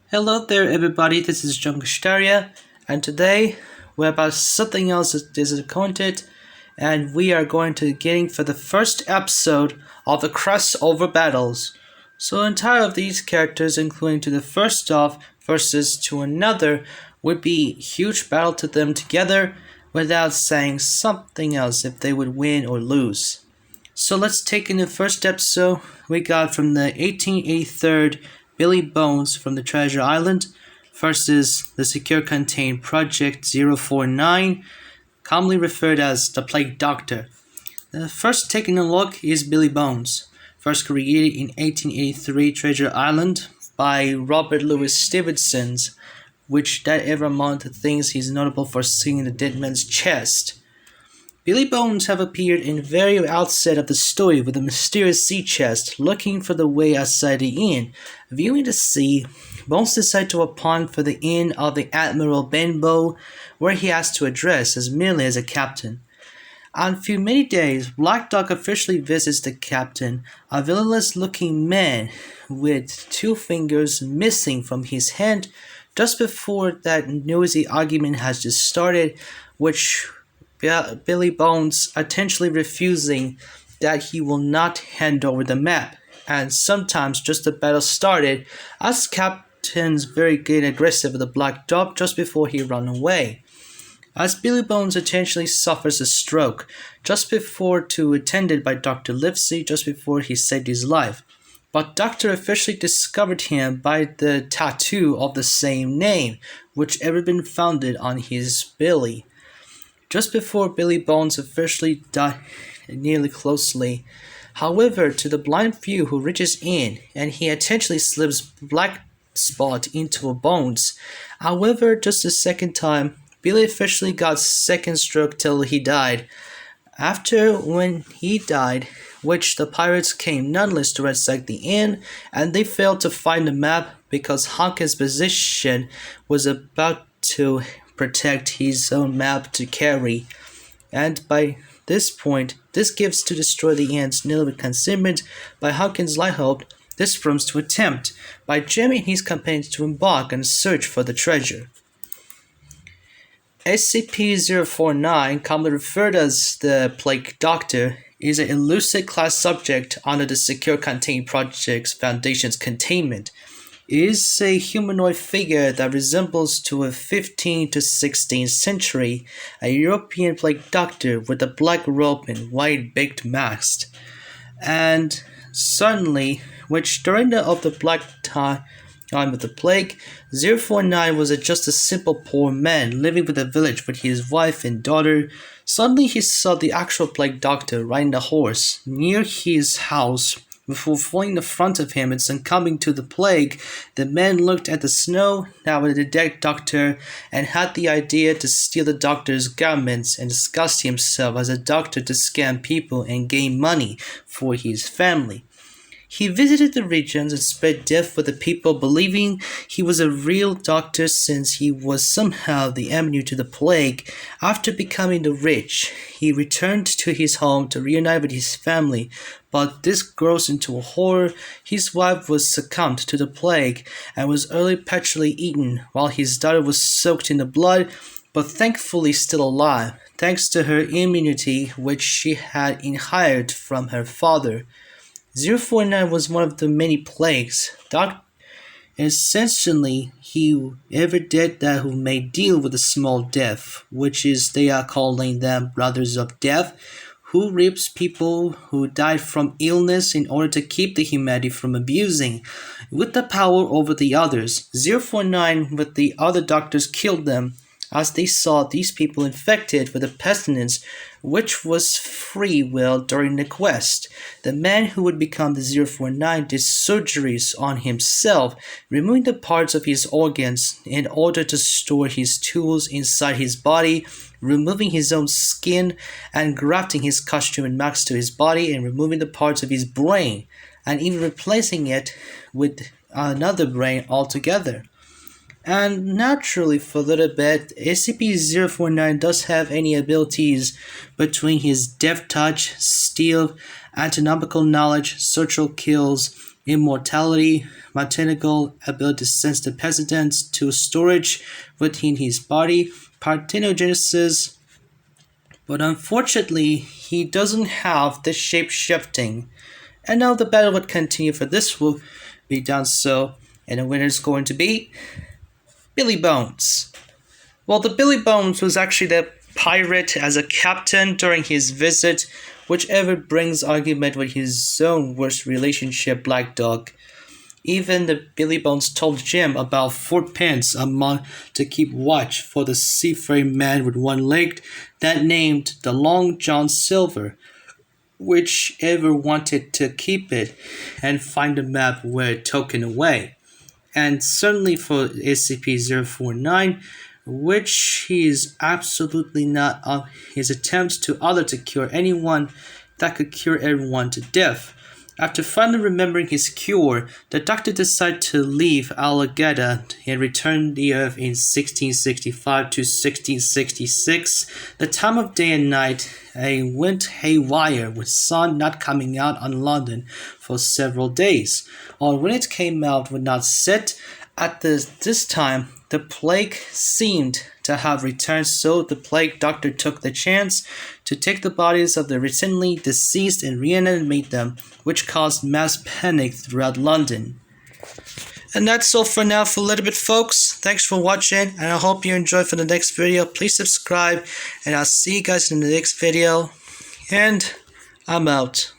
Hello there, everybody. This is John Kashtaria, and today we're about something else that is content, and we are going to getting for the first episode of the crossover battles. So, entire of these characters, including to the first off versus to another, would be huge battle to them together, without saying something else if they would win or lose. So let's take in the first episode we got from the 1883 Billy Bones from the Treasure Island versus the Secure Contained Project 049, commonly referred as the Plague Doctor. The first taking a look is Billy Bones, first created in 1883 Treasure Island by Robert Louis Stevenson, which that ever among the things he's notable for seeing the dead man's chest. Billy Bones have appeared in very outset of the story with a mysterious sea chest looking for the way outside the inn. Viewing the sea, Bones decides to apply for the inn of the Admiral Benbow, where he has to address as merely as a captain. On a few many days, Black Dog officially visits the captain, a villainous-looking man with two fingers missing from his hand, just before that noisy argument has just started, which Billy Bones intentionally refusing that he will not hand over the map, and sometimes just the battle started as Captain's very good and aggressive with the Black Dog just before he run away. As Billy Bones intentionally suffers a stroke just before to attended by Dr. Livesey just before he saved his life. But Doctor officially discovered him by the tattoo of the same name, which ever been founded on his belly. Just before Billy Bones officially died nearly closely. However, to the blind few who reaches in, and he intentionally slips Black Spot into a Bones. However, just the second time, Billy officially got second stroke till he died. After when he died, which the pirates came nonetheless to ransack the inn, and they failed to find the map because Hawkins' position was about to protect his own map to carry, and by this point, this gives to destroy the end's nearly consignment by Hawkins' light hope. This prompts to attempt by Jimmy and his companions to embark on a search for the treasure. SCP-049, commonly referred as the Plague Doctor, is an elusive class subject under the Secure Contained Project's Foundation's containment. It is a humanoid figure that resembles to a 15th to 16th century, a European plague doctor with a black robe and white-baked mask. And suddenly, which during the black time of the plague, 049 was just a simple poor man living with a village with his wife and daughter. Suddenly he saw the actual plague doctor riding a horse near his house. Before falling in front of him and succumbing to the plague, the man looked at the snow that was the dead doctor and had the idea to steal the doctor's garments and disguise himself as a doctor to scam people and gain money for his family. He visited the regions and spread death with the people, believing he was a real doctor since he was somehow the avenue to the plague. After becoming the rich, he returned to his home to reunite with his family, but this grows into a horror. His wife was succumbed to the plague and was early petrally eaten, while his daughter was soaked in the blood, but thankfully still alive, thanks to her immunity which she had inherited from her father. 049 was one of the many plagues. Essentially, he ever did that who may deal with a small death, which is they are calling them brothers of death, who rapes people who died from illness in order to keep the humanity from abusing. With the power over the others, 049 with the other doctors killed them, as they saw these people infected with a pestilence which was free will during the quest. The man who would become the 049 did surgeries on himself, removing the parts of his organs in order to store his tools inside his body, removing his own skin and grafting his costume and mask to his body and removing the parts of his brain and even replacing it with another brain altogether. And naturally, for a little bit, SCP-049 does have any abilities between his deft touch, stealth, anatomical knowledge, surgical kills, immortality, mathematical ability to sense the precedence to storage within his body, parthenogenesis, but unfortunately he doesn't have the shape-shifting. And now the battle would continue, for this will be done so, and the winner is going to be Billy Bones. Well, the Billy Bones was actually the pirate as a captain during his visit, which ever brings argument with his own worst relationship, Black Dog. Even the Billy Bones told Jim about 4 pence a month to keep watch for the seafaring man with one leg that named the Long John Silver, which ever wanted to keep it and find a map where it taken away. And certainly for SCP-049, which he is absolutely not of his attempts to other to cure anyone that could cure everyone to death. After finally remembering his cure, the doctor decided to leave Alligator and return the Earth in 1665 to 1666. The time of day and night went haywire, with sun not coming out on London for several days, or when it came out would not set. At this time, the plague seemed to have returned, so the plague doctor took the chance to take the bodies of the recently deceased and reanimate them, which caused mass panic throughout London. And that's all for now for a little bit, folks. Thanks for watching, and I hope you enjoy for the next video. Please subscribe, and I'll see you guys in the next video. And I'm out.